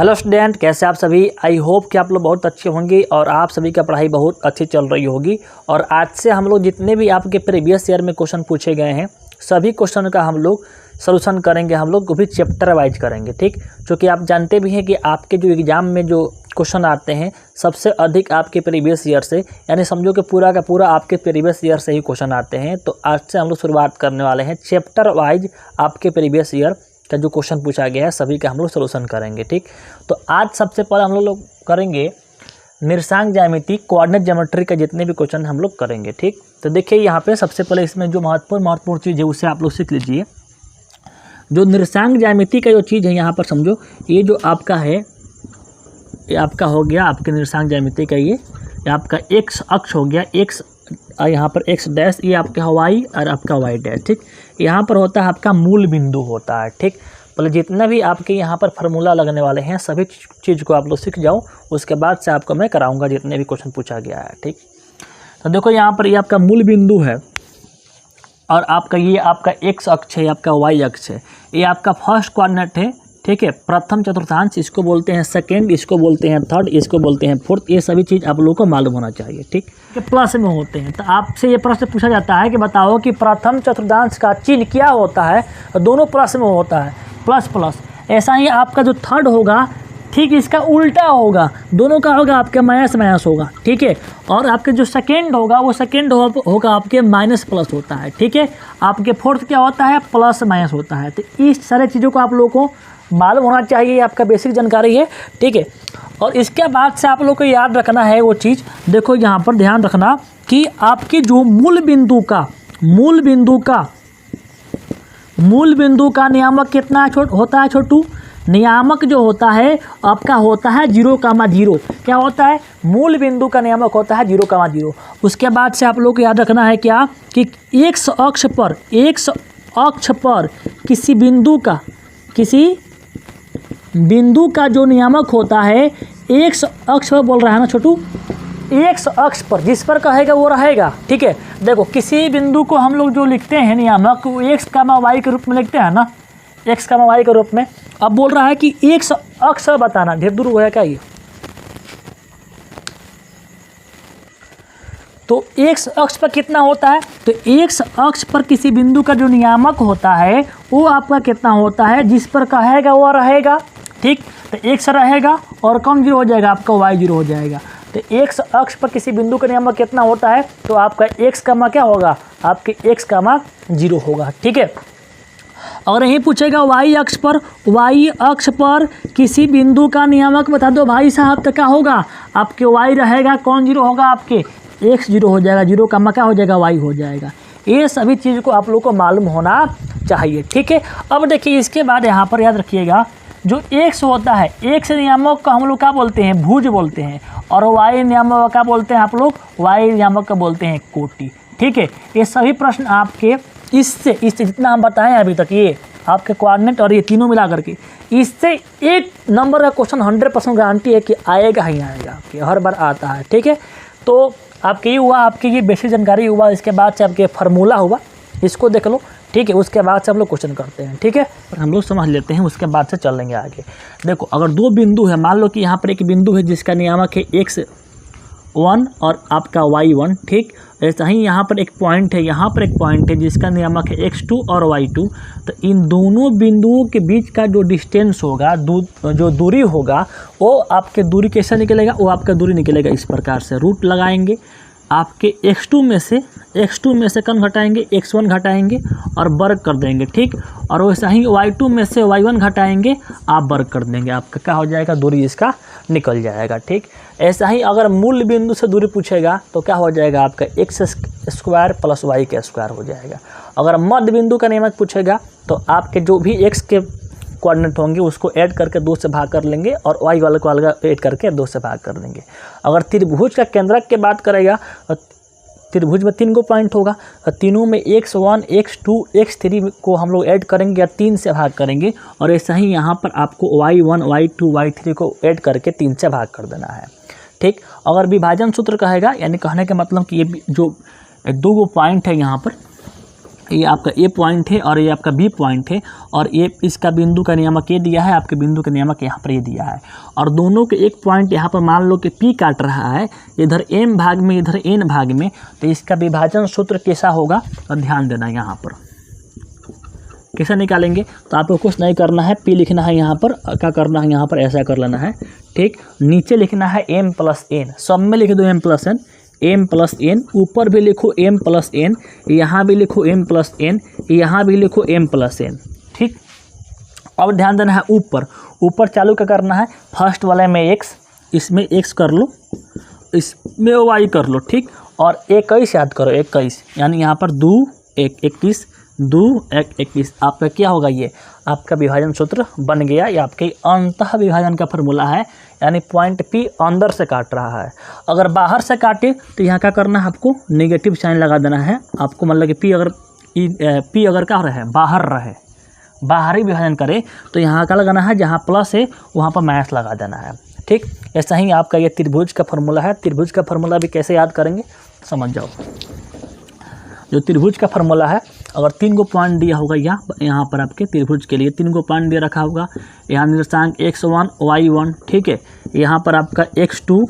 Hello student, कैसे आप सभी। आई होप कि आप लोग बहुत अच्छे होंगे और आप सभी का पढ़ाई बहुत अच्छी चल रही होगी। और आज से हम लोग जितने भी आपके प्रीवियस ईयर में क्वेश्चन पूछे गए हैं सभी क्वेश्चन का हम लोग सॉल्यूशन करेंगे। हम लोग को भी चैप्टर वाइज करेंगे, ठीक। क्योंकि आप जानते भी हैं कि आपके जो एग्ज़ाम में जो क्वेश्चन आते हैं सबसे अधिक आपके प्रीवियस ईयर से, यानी समझो कि पूरा का पूरा आपके प्रीवियस ईयर से ही क्वेश्चन आते हैं। तो आज से हम लोग शुरुआत करने वाले हैं चैप्टर वाइज आपके प्रीवियस ईयर का जो क्वेश्चन पूछा गया है सभी का हम लोग सॉल्यूशन करेंगे, ठीक। तो आज सबसे पहले हम लोग करेंगे निर्देशांक ज्यामिति, कोऑर्डिनेट ज्योमेट्री का जितने भी क्वेश्चन हम लोग करेंगे, ठीक। तो देखिए यहाँ पे सबसे पहले इसमें जो महत्वपूर्ण चीज़ है उसे आप लोग सीख लीजिए। जो निर्देशांक ज्यामिति का जो चीज़ है यहाँ पर समझो, ये जो आपका है ये आपका हो गया आपके निर्देशांक ज्यामिति का ये आपका एक्स अक्ष हो गया, एक्स यहाँ पर एक्स डैश, ये आपका वाई और आपका वाई डैश, ठीक। यहाँ पर होता है आपका मूल बिंदु होता है, ठीक। पहले जितना भी आपके यहाँ पर फार्मूला लगने वाले हैं सभी चीज़ को आप लोग सीख जाओ, उसके बाद से आपको मैं कराऊंगा जितने भी क्वेश्चन पूछा गया है, ठीक। तो देखो यहाँ पर ये आपका मूल बिंदु है और आपका ये आपका एक्स अक्ष है, आपका वाई अक्ष है, ये आपका फर्स्ट कोऑर्डिनेट है, ठीक है। प्रथम चतुर्थांश इसको बोलते हैं, सेकेंड इसको बोलते हैं, थर्ड इसको बोलते हैं, फोर्थ। ये सभी चीज़ आप लोगों को मालूम होना चाहिए, ठीक। कि प्लस में होते हैं तो आपसे ये प्रश्न पूछा जाता है कि बताओ कि प्रथम चतुर्थांश का चिन्ह क्या होता है। दोनों प्लस में होता है, प्लस प्लस। ऐसा ही आपका जो थर्ड होगा ठीक इसका उल्टा होगा, दोनों का होगा आपके माइनस माइनस होगा, ठीक है। और आपके जो सेकेंड होगा वो सेकेंड होगा आपके माइनस प्लस होता है, ठीक है। आपके फोर्थ क्या होता है, प्लस माइनस होता है। तो इस सारे चीज़ों को आप लोगों को मालूम होना चाहिए, ये आपका बेसिक जानकारी है, ठीक है। और इसके बाद से आप लोग को याद रखना है वो चीज़, देखो यहाँ पर ध्यान रखना कि आपके जो मूल बिंदु का नियामक कितना होता है छोटू। नियामक जो होता है आपका होता है 0,0। क्या होता है, मूल बिंदु का नियामक होता है 0,0। उसके बाद से आप लोग को याद रखना है क्या कि एक्स अक्ष पर किसी बिंदु का जो नियामक होता है एक्स अक्ष पर बोल रहा है ना छोटू, एक्स अक्ष पर जिस पर कहेगा वो रहेगा, ठीक है। देखो किसी बिंदु को हम लोग जो लिखते हैं नियामक वो एक्स कामा वाई के रूप में लिखते हैं ना, एक्स कामा वाई के रूप में। अब बोल रहा है कि एक्स अक्ष बताना, ढेर दूर हुआ है क्या ये। तो एक्स अक्ष पर कितना होता है, तो एक्स अक्ष पर किसी बिंदु का जो नियामक होता है वो आपका कितना होता है, जिस पर कहेगा वो रहेगा, ठीक। तो एक्स रहेगा और कौन जीरो हो जाएगा, आपका वाई जीरो हो जाएगा। तो एक्स अक्ष पर किसी बिंदु का नियामक कितना होता है, तो आपका एक्स कामा क्या होगा, आपके एक्स कामा 0 होगा, ठीक है। और यही पूछेगा वाई अक्ष पर किसी बिंदु का नियामक बता दो भाई साहब, तो क्या होगा, आपके वाई रहेगा, कौन जीरो होगा, आपके एक्स 0 हो जाएगा, 0 कामा क्या हो जाएगा, वाई हो जाएगा। ये सभी चीज़ को आप लोग को मालूम होना चाहिए, ठीक है। अब देखिए इसके बाद यहाँ पर याद रखिएगा जो एक्स होता है, एक्स नियामक का हम लोग क्या बोलते हैं, भुज बोलते हैं। और वाई नियामक का बोलते हैं आप लोग, वाई नियामक का बोलते हैं कोटि, ठीक है। ये सभी प्रश्न आपके इससे जितना हम बताएं अभी तक, ये आपके कोऑर्डिनेट और ये तीनों मिला करके इससे एक नंबर का क्वेश्चन 100% गारंटी है कि आएगा ही आएगा, आपके हर बार आता है, ठीक है। तो आपके ये हुआ, आपकी ये बेसिक जानकारी हुआ। इसके बाद से आपके फार्मूला हुआ, इसको देख लो, ठीक है। उसके बाद से हम लोग क्वेश्चन करते हैं, ठीक है। और हम लोग समझ लेते हैं, उसके बाद से चलेंगे आगे। देखो अगर दो बिंदु है, मान लो कि यहाँ पर एक बिंदु है जिसका नियामक है x1 और आपका y1, ठीक। ऐसा ही यहाँ पर एक पॉइंट है, यहाँ पर एक पॉइंट है जिसका नियामक है x2 और y2। तो इन दोनों बिंदुओं के बीच का जो डिस्टेंस होगा, जो दूरी होगा, वो आपके दूरी कैसे निकलेगा, वो आपका दूरी निकलेगा इस प्रकार से। रूट लगाएंगे, आपके x2 में से कौन घटाएंगे, x1 घटाएंगे और वर्ग कर देंगे, ठीक। और वैसा ही y2 में से y1 घटाएंगे, आप वर्ग कर देंगे, आपका क्या हो जाएगा, दूरी इसका निकल जाएगा, ठीक। ऐसा ही अगर मूल बिंदु से दूरी पूछेगा तो क्या हो जाएगा, आपका x² + y² हो जाएगा। अगर मध्य बिंदु का नियमक पूछेगा तो आपके जो भी x के कोऑर्डिनेट होंगे उसको ऐड करके 2 से भाग कर लेंगे और y वाले को अलग ऐड करके 2 से भाग कर देंगे। अगर त्रिभुज का केंद्रक की बात करेगा, त्रिभुज में 3 पॉइंट होगा, तीनों में x1 x2 x3 को हम लोग ऐड करेंगे या 3 से भाग करेंगे। और ऐसा ही यहाँ पर आपको y1 y2 y3 को ऐड करके 3 से भाग कर देना है, ठीक। अगर विभाजन सूत्र कहेगा, यानी कहने का मतलब कि ये जो 2 पॉइंट है यहाँ पर, ये आपका ए पॉइंट है और ये आपका बी पॉइंट है, और ये इसका बिंदु का नियामक ये दिया है, आपके बिंदु का नियामक यहाँ पर ये दिया है, और दोनों के एक पॉइंट यहाँ पर मान लो कि पी काट रहा है, इधर एम भाग में इधर एन भाग में, तो इसका विभाजन सूत्र कैसा होगा, और ध्यान देना यहाँ पर कैसे निकालेंगे। तो आपको कुछ नहीं करना है, पी लिखना है यहाँ पर, क्या करना है यहाँ पर ऐसा कर लेना है, ठीक। नीचे लिखना है एम प्लस एन, सब में लिख दो M plus N, M plus N, ऊपर भी लिखो एम प्लस एन, यहाँ भी लिखो एम प्लस एन, यहाँ भी लिखो एम प्लस एन, ठीक। अब ध्यान देना है ऊपर चालू क्या करना है, फर्स्ट वाले में एक्स, इसमें एक्स कर लो, इसमें वाई कर लो, ठीक। और 21 याद करो, 21 यानी यहाँ पर 2 1 21 2 1 21, आपका क्या होगा, ये आपका विभाजन सूत्र बन गया। ये आपके अंतः विभाजन का फॉर्मूला है, यानी पॉइंट पी अंदर से काट रहा है। अगर बाहर से काटे तो यहाँ क्या करना है, आपको नेगेटिव साइन लगा देना है आपको, मतलब कि पी अगर क्या रहे, बाहर रहे, बाहरी विभाजन करे तो यहाँ का लगाना है, जहाँ प्लस है वहाँ पर माइनस लगा देना है, ठीक। ऐसा ही आपका ये त्रिभुज का फॉर्मूला है। त्रिभुज का फॉर्मूला भी कैसे याद करेंगे समझ जाओ। जो त्रिभुज का फॉर्मूला है, अगर 3 को पॉइंट दिया होगा यहाँ पर आपके त्रिभुज के लिए 3 को पॉइंट दिया रखा होगा, यहाँ निर्देशांक x1 y1, ठीक है, यहाँ पर आपका x2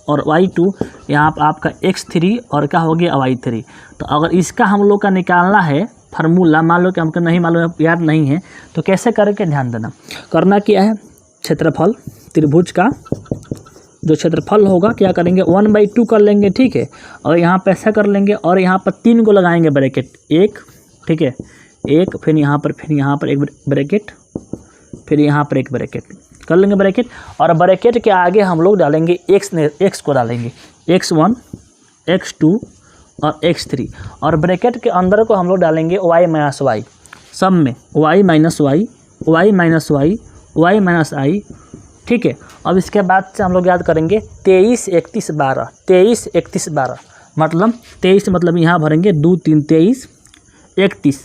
और y2, यहाँ पर आपका x3 और क्या हो गया y3। तो अगर इसका हम लोग का निकालना है फार्मूला, मान लो कि हमको नहीं मालूम, याद नहीं है, तो कैसे करेंगे ध्यान देना। करना क्या है, क्षेत्रफल त्रिभुज का जो क्षेत्रफल होगा क्या करेंगे 1/2 कर लेंगे, ठीक है, और यहाँ पे ऐसा कर लेंगे, और यहाँ पर 3 को लगाएंगे ब्रैकेट, एक, ठीक है, एक, फिर यहाँ पर एक ब्रैकेट, फिर यहाँ पर एक ब्रैकेट कर लेंगे ब्रैकेट, और ब्रैकेट के आगे हम लोग डालेंगे एक्स को डालेंगे, x1 x2 और x3, और ब्रैकेट के अंदर को हम लोग डालेंगे y माइनस वाई, सब में y minus Y, y minus Y, y minus I, ठीक है। अब इसके बाद से हम लोग याद करेंगे 23 31 12, 23 31 12 मतलब 23 मतलब यहाँ भरेंगे 2 3 23, 31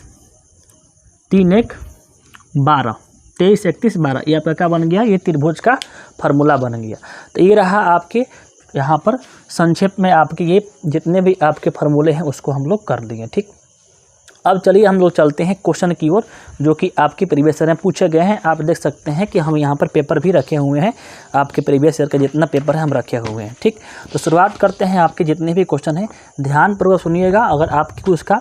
3 1 12, 23 31 12, ये आपका क्या बन गया, ये त्रिभुज का फार्मूला बन गया। तो ये रहा आपके यहाँ पर संक्षेप में आपके ये जितने भी आपके फार्मूले हैं उसको हम लोग कर दिए, ठीक। अब चलिए हम लोग चलते हैं क्वेश्चन की ओर, जो कि आपके प्रीवियस ईयर में पूछे गए हैं। आप देख सकते हैं कि हम यहाँ पर पेपर भी रखे हुए हैं, आपके प्रीवियस ईयर का जितना पेपर है हम रखे हुए हैं, ठीक। तो शुरुआत करते हैं, आपके जितने भी क्वेश्चन हैं ध्यानपूर्वक सुनिएगा। अगर आपकी उसका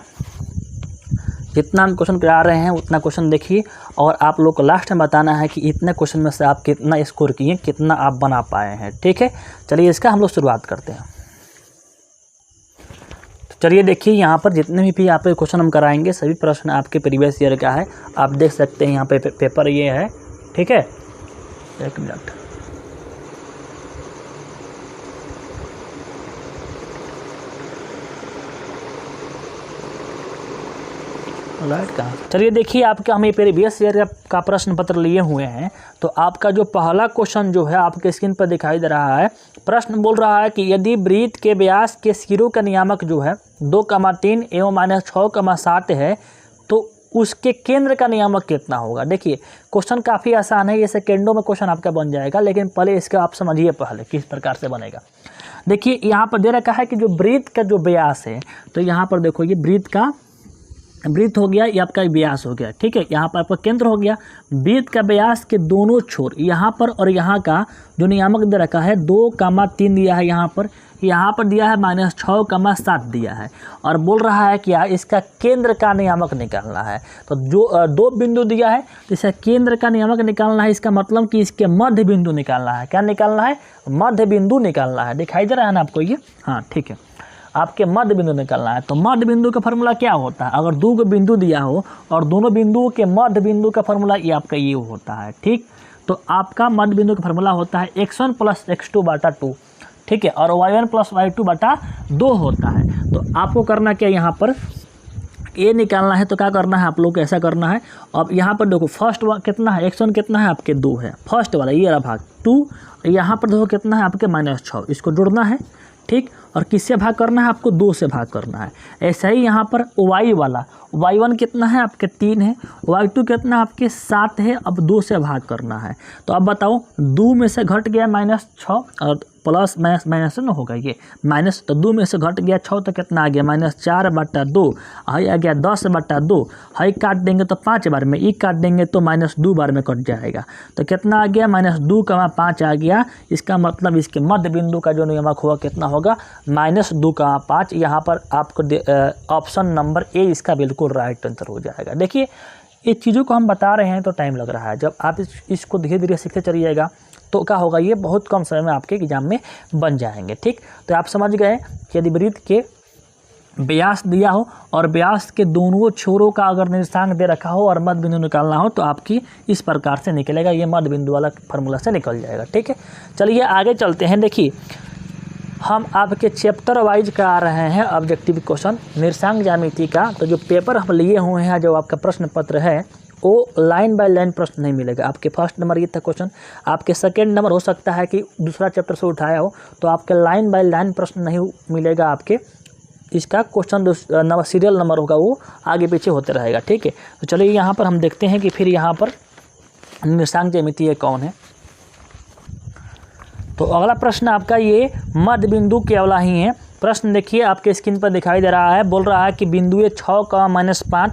जितना हम क्वेश्चन करा रहे हैं उतना क्वेश्चन देखिए, और आप लोग को लास्ट में बताना है कि इतने क्वेश्चन में से आप कितना स्कोर किए, कितना आप बना पाए हैं, ठीक है। चलिए इसका हम लोग शुरुआत करते हैं। चलिए देखिए यहाँ पर जितने भी आप क्वेश्चन हम कराएंगे सभी प्रश्न आपके प्रीवियस ईयर का है। आप देख सकते हैं यहाँ पे पेपर ये है, ठीक है। एक मिनट, लाइट कहाँ। चलिए देखिए आपका हम ये प्रीवियस ईयर का प्रश्न पत्र लिए हुए हैं। तो आपका जो पहला क्वेश्चन जो है आपके स्क्रीन पर दिखाई दे रहा है, प्रश्न बोल रहा है कि यदि वृत्त के व्यास के सिरों का नियामक जो है 2,3 एवं -6,7 है तो उसके केंद्र का नियामक कितना होगा। देखिए क्वेश्चन काफ़ी आसान है, ये सेकेंडों में क्वेश्चन आपका बन जाएगा, लेकिन पहले इसका आप समझिए पहले किस प्रकार से बनेगा। देखिए यहाँ पर दे रखा है कि जो वृत्त का जो व्यास है, तो यहाँ पर देखो ये वृत्त हो गया, ये आपका व्यास हो गया, ठीक है। यहाँ पर आपका केंद्र हो गया। वृत्त का व्यास के दोनों छोर यहाँ पर और यहाँ का जो नियामक दे रखा है 2,3 दिया है, यहाँ पर दिया है -6,7 दिया है, और बोल रहा है कि इसका केंद्र का नियामक निकालना है। तो जो 2 बिंदु दिया है तो इसका केंद्र का नियामक निकालना है, इसका मतलब कि इसके मध्य बिंदु निकालना है। क्या निकालना है, मध्य बिंदु निकालना है। दिखाई दे रहा है ना आपको ये, हाँ ठीक है, आपके मध्य बिंदु निकालना है। तो मध्य बिंदु का फार्मूला क्या होता है, अगर 2 को बिंदु दिया हो और दोनों बिंदुओं के मध्य बिंदु का फार्मूला ये आपका ये होता है, ठीक। तो आपका मध्य बिंदु का फार्मूला होता है x1 + x2/2, ठीक है, और y1 + y2/2 होता है। तो आपको करना क्या, यहाँ पर ये निकालना है। तो क्या करना है आप लोग को, ऐसा करना है। अब यहाँ पर देखो फर्स्ट कितना है, x1 कितना है आपके 2 है, फर्स्ट वाला ये रहा भाग 2, यहाँ पर देखो कितना है आपके -6, इसको जोड़ना है, ठीक। और किससे भाग करना है, आपको 2 से भाग करना है। ऐसा ही यहाँ पर y वाला, y1 कितना है आपके 3 है, y2 कितना है आपके 7 है, अब 2 से भाग करना है। तो अब बताओ 2 में से घट गया -6 और प्लस माइनस माइनस न होगा ये माइनस, तो 2 में से घट गया 6 तो कितना आ गया -4/2, हाई आ गया 10/2, हाई काट देंगे तो 5 बार में, ई काट देंगे तो -2 बार में कट जाएगा, तो कितना आ गया -2,5 आ गया। इसका मतलब इसके मध्य बिंदु का जो नियामक होगा कितना होगा -2,5। यहाँ पर आपको ऑप्शन नंबर ए इसका बिल्कुल राइट आंसर हो जाएगा। देखिए ये चीज़ों को हम बता रहे हैं तो टाइम लग रहा है, जब आप इसको धीरे धीरे सीखते चलिएगा तो क्या होगा, ये बहुत कम समय में आपके एग्जाम में बन जाएंगे। ठीक, तो आप समझ गए कि यदि वृत्त के व्यास दिया हो और व्यास के दोनों छोरों का अगर निर्देशांक दे रखा हो और मध्य बिंदु निकालना हो तो आपकी इस प्रकार से निकलेगा, ये मध्य बिंदु वाला फार्मूला से निकल जाएगा। ठीक है, चलिए आगे चलते हैं। देखिए हम आपके चैप्टर वाइज करा रहे हैं ऑब्जेक्टिव क्वेश्चन निर्देशांक ज्यामिति का, तो जो पेपर हम लिए हुए हैं, जो आपका प्रश्न पत्र है वो लाइन बाय लाइन प्रश्न नहीं मिलेगा। आपके फर्स्ट नंबर ये था क्वेश्चन, आपके सेकंड नंबर हो सकता है कि दूसरा चैप्टर से उठाया हो, तो आपके लाइन बाय लाइन प्रश्न नहीं मिलेगा। आपके इसका क्वेश्चन नंबर सीरियल नंबर होगा वो आगे पीछे होते रहेगा। ठीक है, तो चलिए यहाँ पर हम देखते हैं कि फिर यहाँ पर निर्देशांक ज्यामिति ये कौन है। तो अगला प्रश्न आपका ये मध्य बिंदु केवल ही है। प्रश्न देखिए आपके स्क्रीन पर दिखाई दे रहा है, बोल रहा है कि बिंदु 6,-5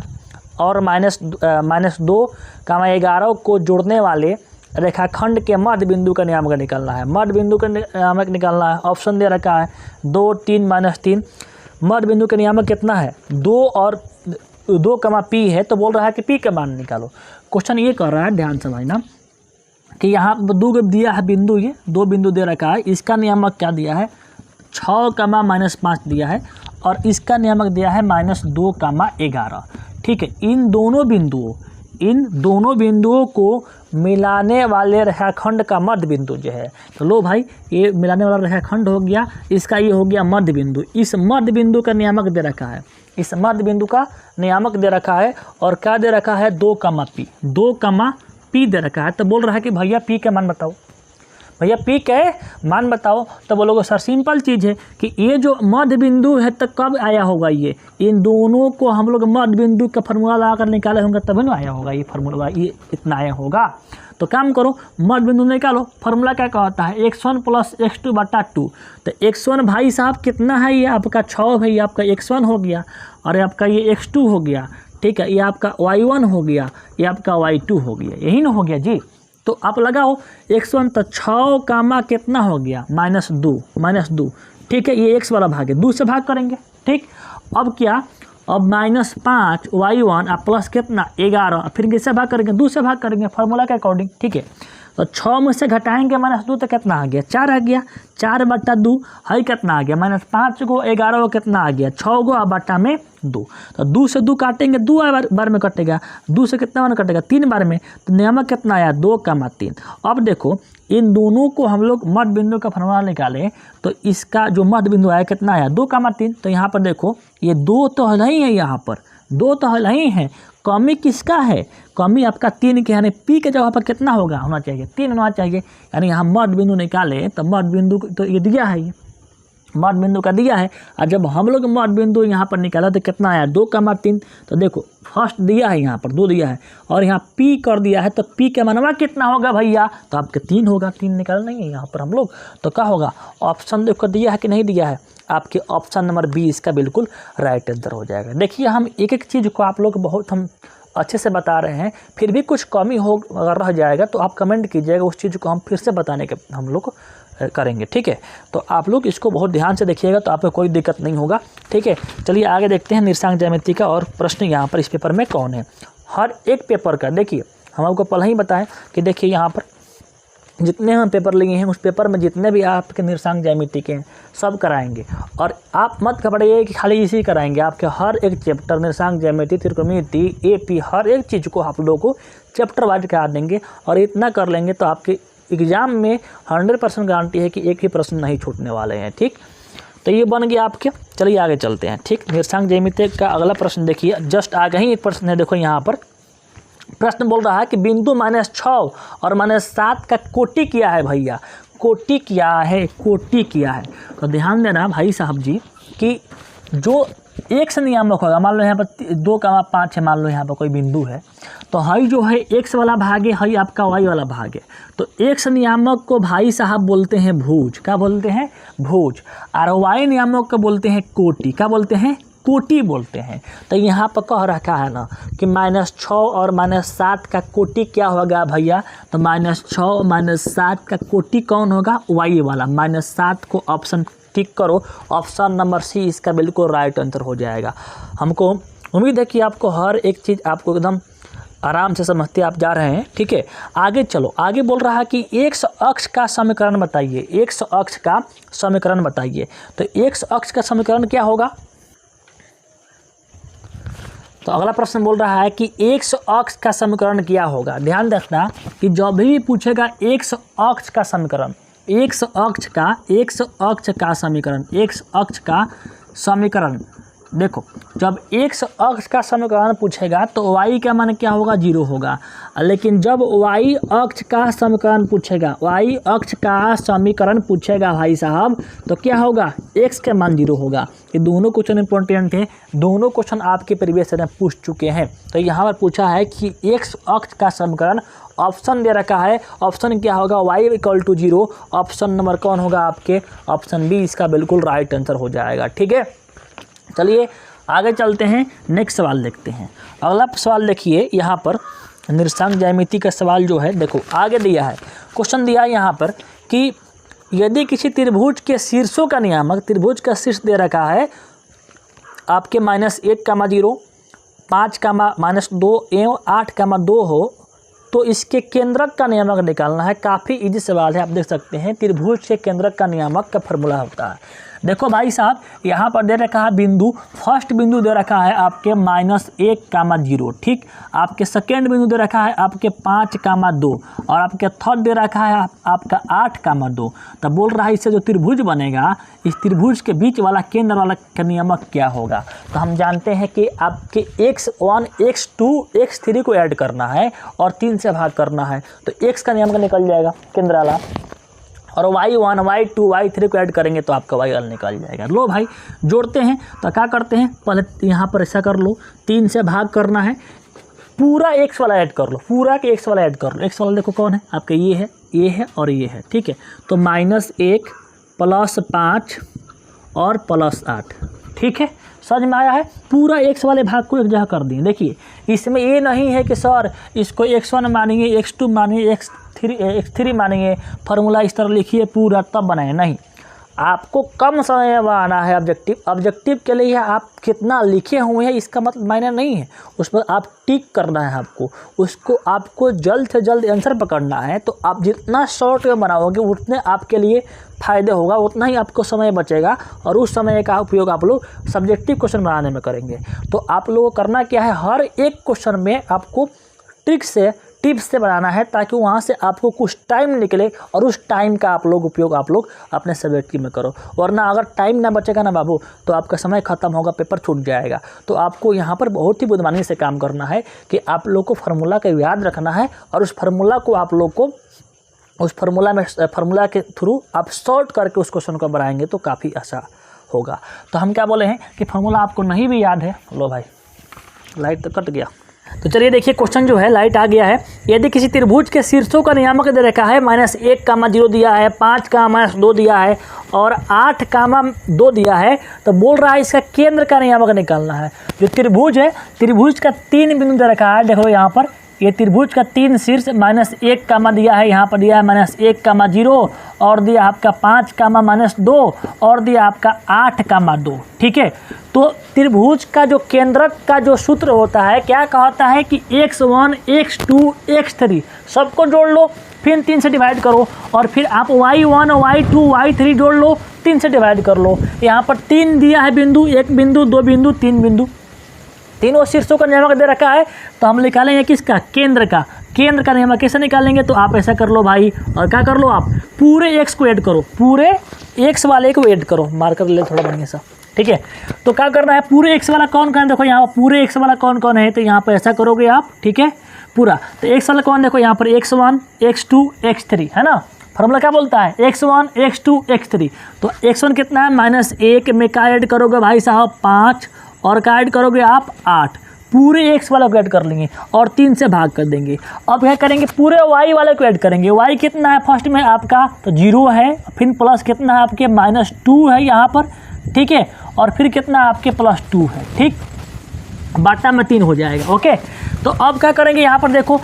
और -2,11 को जोड़ने वाले रेखाखंड के मध्य बिंदु का नियामक निकालना है। मध्य बिंदु का नियामक निकालना है, ऑप्शन दे रखा है 2, 3, -3। मध्य बिंदु का नियामक कितना है 2 और 2, P है, तो बोल रहा है कि P का मान निकालो। क्वेश्चन ये कर रहा है, ध्यान समझना कि यहाँ 2 दिया है बिंदु, ये 2 बिंदु दे रखा है, इसका नियामक क्या दिया है 6, -5 दिया है और इसका नियामक दिया है -2, 11। ठीक है, इन दोनों बिंदुओं को मिलाने वाले रेखाखंड का मध्य बिंदु जो है, तो लो भाई ये मिलाने वाला रेखाखंड हो गया, इसका ये हो गया मध्य बिंदु। इस मध्य बिंदु का नियामक दे रखा है, इस मध्य बिंदु का नियामक दे रखा है और क्या दे रखा है 2, P दे रखा है। तो बोल रहा है कि भैया P का मान बताओ, भैया P के मान बताओ। तो बोलोगे सर सिंपल चीज़ है कि ये जो मध्य बिंदु है तो कब आया होगा, ये इन दोनों को हम लोग मध्य बिंदु का फार्मूला लगा कर निकाले होंगे तभी ना आया होगा ये फार्मूला, ये इतना आया होगा। तो काम करो मध्य बिंदु निकालो। फार्मूला क्या कहता है x1 + x2/2। तो x1 भाई साहब कितना है, ये आपका 6 भाई, आपका x1 हो गया और आपका ये x2 हो गया। ठीक है, ये आपका y1 हो गया, ये आपका y2 हो गया, यही ना हो गया जी। तो आप लगाओ x1 तो 6, कितना हो गया -2। ठीक है, ये x वाला भाग है, 2 से भाग करेंगे। ठीक, अब क्या, अब -5 y1 और प्लस कितना 11, फिर किससे भाग करेंगे 2 से भाग करेंगे फार्मूला के अकॉर्डिंग। ठीक है, तो 6 में से घटाएंगे -2 तो कितना आ गया 4 आ गया, 4/2 है कितना आ गया -5 को 11 को कितना आ गया 6 को बटा में 2। तो 2 से 2 काटेंगे 2 बार में कटेगा, 2 से कितना बार कटेगा 3 बार में। तो नियामक कितना आया 2, 3। अब देखो इन दोनों को हम लोग मध्य बिंदु का फार्मूला निकालें तो इसका जो मध्य बिंदु आया कितना आया 2, 3। तो यहाँ पर देखो ये 2 तो हल ही है, यहाँ पर 2 तो हल ही है, कमी किसका है, कमी आपका 3 के, यानी P के जगह पर कितना होना चाहिए 3 होना चाहिए। यानी यहाँ मध्य बिंदु निकाले तो मध्य बिंदु तो ये दिया है, ये मध्य बिंदु का दिया है, और जब हम लोग मध्य बिंदु यहाँ पर निकाला तो कितना आया 2, 3। तो देखो फर्स्ट दिया है यहाँ पर 2 दिया है और यहाँ P कर दिया है, तो P के मनवा कितना होगा भैया, तो आपके 3 होगा, 3 निकाल नहीं है यहाँ पर हम लोग। तो क्या होगा, ऑप्शन देखो दिया है कि नहीं दिया है, आपके ऑप्शन नंबर बी इसका बिल्कुल राइट आंसर हो जाएगा। देखिए हम एक एक चीज़ को आप लोग बहुत हम अच्छे से बता रहे हैं, फिर भी कुछ कमी हो अगर रह जाएगा तो आप कमेंट कीजिएगा, उस चीज़ को हम फिर से बताने के हम लोग करेंगे। ठीक है, तो आप लोग इसको बहुत ध्यान से देखिएगा तो आपको कोई दिक्कत नहीं होगा। ठीक है, चलिए आगे देखते हैं निर्देशांक ज्यामिति का और प्रश्न यहाँ पर इस पेपर में कौन है। हर एक पेपर का देखिए हम आपको पहले ही बताएं कि देखिए यहाँ पर जितने हम पेपर लिए हैं उस पेपर में जितने भी आपके निर्देशांक ज्यामिति के हैं सब कराएंगे, और आप मत घबराइए कि खाली इसी कराएंगे, आपके हर एक चैप्टर निर्देशांक ज्यामिति, त्रिकोणमिति, AP हर एक चीज़ को आप लोगों को चैप्टर वाइज करा देंगे। और इतना कर लेंगे तो आपके एग्ज़ाम में 100% गारंटी है कि एक ही प्रश्न नहीं छूटने वाले हैं। ठीक, तो ये बन गया आपके। चलिए आगे चलते हैं। ठीक, निर्देशांक ज्यामिति का अगला प्रश्न देखिए, जस्ट आगे ही एक प्रश्न है, देखो यहाँ पर प्रश्न बोल रहा है कि बिंदु -6 और -7 का कोटि किया है भैया, कोटि किया है। तो ध्यान देना भाई साहब जी कि जो एक्स नियामक होगा, मान लो यहाँ पर 2,5 है, मान लो यहाँ पर कोई बिंदु है, तो हई जो है एक्स वाला भाग है, हई आपका वाई वाला भाग है। तो एक्स नियामक को भाई साहब बोलते हैं भुज, क्या बोलते हैं? भुज। और वाई नियामक को बोलते हैं कोटि, क्या बोलते हैं? कोटि बोलते हैं। तो यहाँ पर कह रखा है ना कि -6 और -7 का कोटि क्या होगा भैया? तो -6 और -7 का कोटि कौन होगा? वाई वाला। -7 को ऑप्शन टिक करो, ऑप्शन नंबर सी इसका बिल्कुल राइट आंसर हो जाएगा। हमको उम्मीद है कि आपको हर एक चीज़ आपको एकदम आराम से समझते आप जा रहे हैं, ठीक है। आगे चलो, आगे बोल रहा है कि एक्स अक्ष का समीकरण बताइए, एक्स अक्ष का समीकरण बताइए। तो एक्स अक्ष का समीकरण क्या होगा? तो अगला प्रश्न बोल रहा है कि एक्स अक्ष का समीकरण क्या होगा। ध्यान रखना कि जब भी पूछेगा एक्स अक्ष का समीकरण, एक्स अक्ष का समीकरण, एक्स अक्ष का समीकरण, देखो जब एक्स अक्ष का समीकरण पूछेगा तो वाई का मान क्या होगा? 0 होगा। लेकिन जब वाई अक्ष का समीकरण पूछेगा, वाई अक्ष का समीकरण पूछेगा भाई साहब, तो क्या होगा? एक्स का मान 0 होगा। ये दोनों क्वेश्चन इंपॉर्टेंट है, दोनों क्वेश्चन आपके प्रीवियस में पूछ चुके हैं। तो यहाँ पर पूछा है कि एक्स अक्ष का समीकरण, ऑप्शन दे रखा है, ऑप्शन क्या होगा? y = 0। ऑप्शन नंबर कौन होगा आपके? ऑप्शन बी इसका बिल्कुल राइट आंसर हो जाएगा, ठीक है। चलिए आगे चलते हैं, नेक्स्ट सवाल देखते हैं। अगला सवाल देखिए, यहाँ पर निरसांक ज्यामिति का सवाल जो है, देखो आगे दिया है, क्वेश्चन दिया है यहाँ पर कि यदि किसी त्रिभुज के शीर्षों का नियामक, त्रिभुज का शीर्ष दे रखा है आपके -1,0, 5,-2 एवं 8,2 हो, तो इसके केंद्रक का नियामक निकालना है। काफ़ी इजी सवाल है, आप देख सकते हैं त्रिभुज के केंद्रक का नियामक का फॉर्मूला होता है। देखो भाई साहब, यहाँ पर दे रखा है बिंदु, फर्स्ट बिंदु दे रखा है आपके -1,0, ठीक। आपके सेकेंड बिंदु दे रखा है आपके 5,2 और आपके थर्ड दे रखा है आपका 8,2। तब बोल रहा है इससे जो त्रिभुज बनेगा, इस त्रिभुज के बीच वाला केंद्र वाला का नियामक क्या होगा? तो हम जानते हैं कि आपके x1, x2, x3 को ऐड करना है और 3 से भाग करना है, तो x का नियामक निकल जाएगा केंद्र वाला, और y1, y2, y3 को ऐड करेंगे तो आपका y निकल जाएगा। लो भाई जोड़ते हैं, तो क्या करते हैं, पहले यहाँ पर ऐसा कर लो, 3 से भाग करना है, पूरा x वाला ऐड कर लो, पूरा के x वाला ऐड कर लो। x वाला देखो कौन है आपका? ये है और ये है, ठीक है। तो -1 + 5 और +8, ठीक है। समझ में आया है? पूरा x वाले भाग को एक जगह कर दिए। देखिए इसमें ये नहीं है कि सर इसको x1 मानेंगे, x2 मानेंगे, x3 मानेंगे, फार्मूला इस तरह लिखिए पूरा तब बनाए, नहीं। आपको कम समय में बनाना है ऑब्जेक्टिव के लिए आप कितना लिखे हुए हैं इसका मतलब मायने नहीं है, उस पर आप टिक करना है आपको, उसको आपको जल्द से जल्द आंसर पकड़ना है। तो आप जितना शॉर्ट में बनाओगे उतने आपके लिए फ़ायदे होगा, उतना ही आपको समय बचेगा और उस समय का उपयोग आप लोग सब्जेक्टिव क्वेश्चन बनाने में करेंगे। तो आप लोगों को करना क्या है, हर एक क्वेश्चन में आपको टिप्स से बनाना है, ताकि वहाँ से आपको कुछ टाइम निकले और उस टाइम का उपयोग आप लोग अपने सब्जेक्ट में करो। वरना अगर टाइम ना बचेगा ना बाबू, तो आपका समय खत्म होगा, पेपर छूट जाएगा। तो आपको यहाँ पर बहुत ही बुद्धिमानी से काम करना है कि आप लोग को फार्मूला का याद रखना है और उस फार्मूला को आप लोग को उस फार्मूला के थ्रू आप सॉल्व करके उस क्वेश्चन को बनाएंगे तो काफ़ी अच्छा होगा। तो हम क्या बोले हैं कि फार्मूला आपको नहीं भी याद है, लो भाई लाइट तो कट गया। तो चलिए देखिए क्वेश्चन जो है, लाइट आ गया है। यदि किसी त्रिभुज के शीर्षों का नियामक दे रखा है, -1,0 दिया है, 5,-2 दिया है और 8,2 दिया है, तो बोल रहा है इसका केंद्र का नियामक निकालना है। जो त्रिभुज है, त्रिभुज का 3 बिंदु दे रखा है, देखो यहाँ पर ये त्रिभुज का 3 शीर्ष, -1, दिया है, यहाँ पर दिया है -1,0 और दिया आपका 5,-2 और दिया आपका 8,2, ठीक है। तो त्रिभुज का जो केंद्रक का जो सूत्र होता है, क्या कहता है कि x1, x2, x3 सबको जोड़ लो, फिर 3 से डिवाइड करो और फिर आप y1, y2, y3 जोड़ लो, 3 से डिवाइड कर लो। यहाँ पर 3 दिया है बिंदु, 1 बिंदु, 2 बिंदु, 3 बिंदु, तीनों शीर्षों का नियामक दे रखा है। तो हम निकालेंगे किसका? केंद्र का नियामक कैसे निकालेंगे? तो आप ऐसा कर लो भाई, और क्या कर लो, आप पूरे x को ऐड करो, पूरे x वाले को ऐड करो, मार्कर ले थोड़ा बढ़िया सा, ठीक है। तो क्या करना है, पूरे x वाला कौन कौन है, देखो यहाँ पूरे x वाला कौन कौन है, तो यहाँ पर ऐसा करोगे आप, ठीक है। पूरा तो x वाला कौन, देखो यहाँ पर x1, x2, x3 है ना। फार्मूला क्या बोलता है, x1, x2, x3। तो x1 कितना है, -1 में क्या ऐड करोगे भाई साहब, 5 और क्या ऐड करोगे आप 8, पूरे x वाले को ऐड कर लेंगे और 3 से भाग कर देंगे। अब क्या करेंगे, पूरे y वाले को ऐड करेंगे। y कितना है फर्स्ट में आपका, तो 0 है, फिर प्लस कितना है आपके -2 है यहाँ पर, ठीक है, और फिर कितना आपके +2 है, ठीक, बाटा में 3 हो जाएगा। ओके, तो अब क्या करेंगे, यहाँ पर देखो,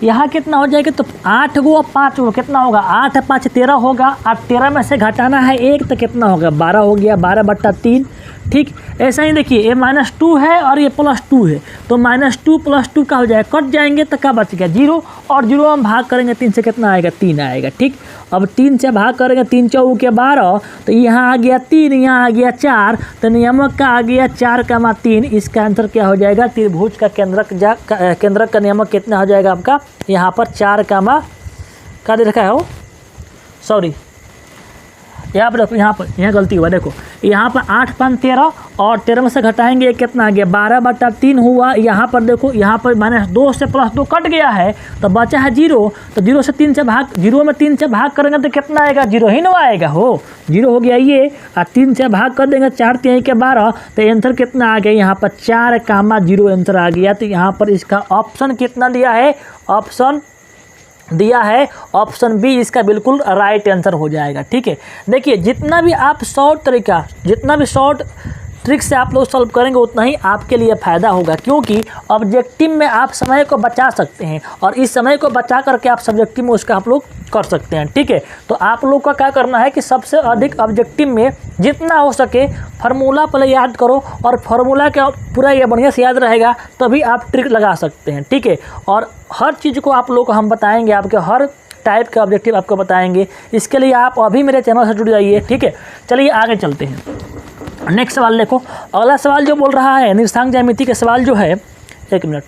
यहाँ कितना हो जाएगा, तो 8 गो और 5 गो कितना होगा, 8 5 13 होगा, और 13 में से घटाना है 1 तो कितना होगा, 12 हो गया, 12/3, ठीक। ऐसा ही देखिए, ये -2 है और ये +2 है, तो -2 + 2 का हो जाएगा, कट जाएंगे तो क्या बच गया 0, और 0 हम भाग करेंगे 3 से कितना आएगा, 3 आएगा, ठीक। अब 3 से भाग करेंगे, 3 चौके के 12, तो यहाँ आ गया 3, यहाँ आ गया 4, तो नियमक का आ गया 4,3। इसका आंसर क्या हो जाएगा, त्रिभुज का केंद्रक का नियमक कितना हो जाएगा आपका, यहाँ पर 4, क्या दे रखा है वो, सॉरी यहाँ पर देखो, यहाँ गलती हुआ, देखो यहाँ पर 8 5 13 और 13 में से घटाएंगे कितना आ गया, 12/3 हुआ। यहाँ पर देखो, यहाँ पर -2 से +2 कट गया है, तो बचा है 0, तो 0 से 3 से भाग, 0 में 3 से भाग करेंगे तो कितना आएगा, 0 ही ना आएगा, हो 0 हो गया ये, और 3 से भाग कर देंगे, 4 3 के 12, तो आंसर कितना आ गया, यहाँ पर 4,0 आंसर आ गया। तो यहाँ पर इसका ऑप्शन कितना दिया है, ऑप्शन दिया है ऑप्शन बी, इसका बिल्कुल राइट आंसर हो जाएगा, ठीक है। देखिए, जितना भी आप शॉर्ट ट्रिक से आप लोग सॉल्व करेंगे उतना ही आपके लिए फ़ायदा होगा, क्योंकि ऑब्जेक्टिव में आप समय को बचा सकते हैं, और इस समय को बचा करके आप सब्जेक्टिव में उसका आप लोग कर सकते हैं, ठीक है। तो आप लोग का क्या करना है कि सबसे अधिक ऑब्जेक्टिव में जितना हो सके फार्मूला पहले याद करो, और फार्मूला का पूरा ये बढ़िया से याद रहेगा तभी आप ट्रिक लगा सकते हैं, ठीक है। और हर चीज़ को आप लोग को हम बताएंगे, आपके हर टाइप का ऑब्जेक्टिव आपको बताएंगे। इसके लिए आप अभी मेरे चैनल से जुड़ जाइए, ठीक है। चलिए आगे चलते हैं, नेक्स्ट सवाल देखो। अगला सवाल जो बोल रहा है निर्देशांक ज्यामिति के सवाल जो है, 1 मिनट,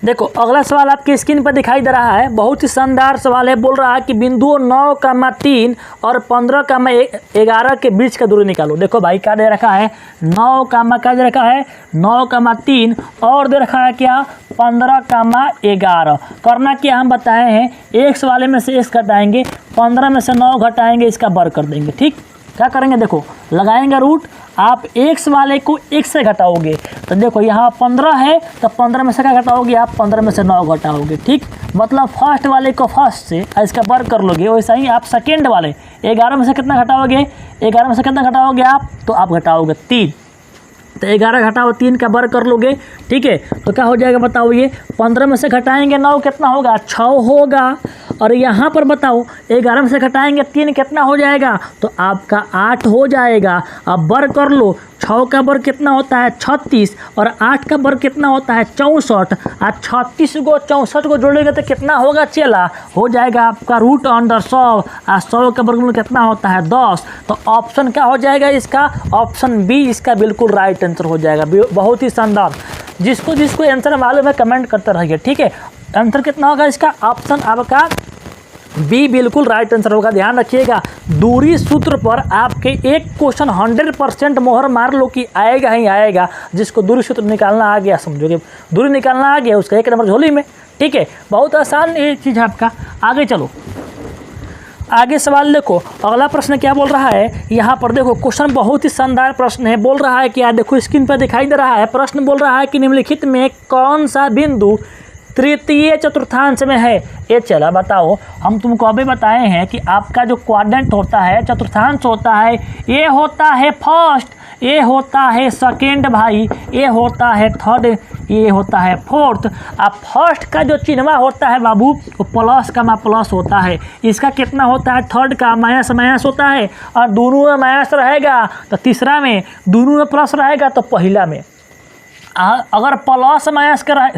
देखो अगला सवाल आपकी स्क्रीन पर दिखाई दे रहा है, बहुत ही शानदार सवाल है। बोल रहा है कि बिंदुओं 9,3 और 15,11 के बीच का दूरी निकालो। देखो भाई क्या दे रखा है, 9,3 और दे रखा है क्या, 15,11। करना क्या हम बताए हैं, x वाले में से x घटाएंगे, 15 में से 9 घटाएंगे, इसका वर्ग कर देंगे, ठीक। क्या करेंगे, देखो लगाएंगे रूट, आप x वाले को x से घटाओगे, तो देखो यहाँ 15 है, तो 15 में से क्या घटाओगे आप, 15 में से 9 घटाओगे, ठीक। मतलब फर्स्ट वाले को फर्स्ट से इसका वर्ग कर लोगे, वैसा ही आप सेकेंड वाले 11 में से कितना घटाओगे, 11 में से कितना घटाओगे आप, तो आप घटाओगे 3, तो 11 घटाओ 3 का वर्ग कर लोगे, ठीक है। तो क्या हो जाएगा बताओ, ये 15 में से घटाएंगे 9 कितना होगा, 6 होगा, और यहाँ पर बताओ 11 में से घटाएंगे 3 कितना हो जाएगा, तो आपका 8 हो जाएगा। अब वर्ग कर लो, 6 का वर्ग कितना होता है 36, और 8 का वर्ग कितना होता है 64, और 36 को 64 को जोड़ेंगे तो कितना होगा चेला, हो जाएगा आपका √100, और 100 का वर्गमूल कितना होता है 10। तो ऑप्शन क्या हो जाएगा इसका, ऑप्शन बी इसका बिल्कुल राइट आंसर हो जाएगा। बहुत ही शानदार, जिसको आंसर मालूम है कमेंट करते रहिए, ठीक है। आंसर कितना होगा इसका, ऑप्शन आपका बी बिल्कुल राइट आंसर होगा। ध्यान रखिएगा, दूरी सूत्र पर आपके एक क्वेश्चन 100% मोहर मार लो कि आएगा ही आएगा। जिसको दूरी सूत्र निकालना आ गया, समझोगे दूरी निकालना आ गया, उसका 1 नंबर झोली में, ठीक है। बहुत आसान ये चीज़ है आपका। आगे चलो, आगे सवाल देखो। अगला प्रश्न क्या बोल रहा है, यहाँ पर देखो क्वेश्चन बहुत ही शानदार प्रश्न है। बोल रहा है कि यार देखो स्क्रीन पर दिखाई दे रहा है, प्रश्न बोल रहा है कि निम्नलिखित में कौन सा बिंदु तृतीय चतुर्थांश में है। ये चला बताओ, हम तुमको अभी बताए हैं कि आपका जो क्वाड्रेंट होता है, चतुर्थांश होता है, ये होता है फर्स्ट, ये होता है सेकेंड भाई, ये होता है थर्ड, ये होता है फोर्थ। अब फर्स्ट का जो चिन्हवा होता है बाबू, वो प्लस का प्लस होता है। इसका कितना होता है, थर्ड का माइनस होता है, और दोनों में माइनस रहेगा तो तीसरा में, दोनों में प्लस रहेगा तो पहला में। अगर प्लस माइनस का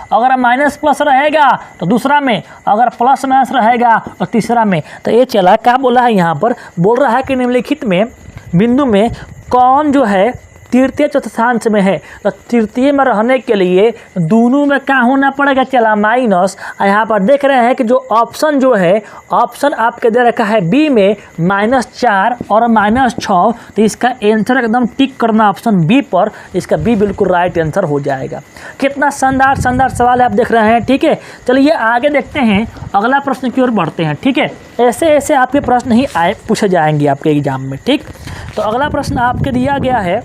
अगर माइनस प्लस रहेगा तो दूसरा में, अगर प्लस माइनस रहेगा तो तीसरा में। तो ये चला क्या बोला है, यहाँ पर बोल रहा है कि निम्नलिखित में बिंदु में कौन जो है तृतीय चतुर्थांश में है। तो तृतीय में रहने के लिए दोनों में क्या होना पड़ेगा, चला माइनस। यहाँ पर देख रहे हैं कि जो ऑप्शन जो है, ऑप्शन आपके दे रखा है बी में -4 और -6। तो इसका आंसर एकदम टिक करना ऑप्शन बी पर, इसका बी बिल्कुल राइट आंसर हो जाएगा। कितना शानदार सवाल है आप देख रहे हैं, ठीक है। चलिए आगे देखते हैं, अगला प्रश्न की ओर बढ़ते हैं, ठीक है। ऐसे आपके प्रश्न ही पूछे जाएंगे आपके एग्जाम में, ठीक। तो अगला प्रश्न आपके दिया गया है,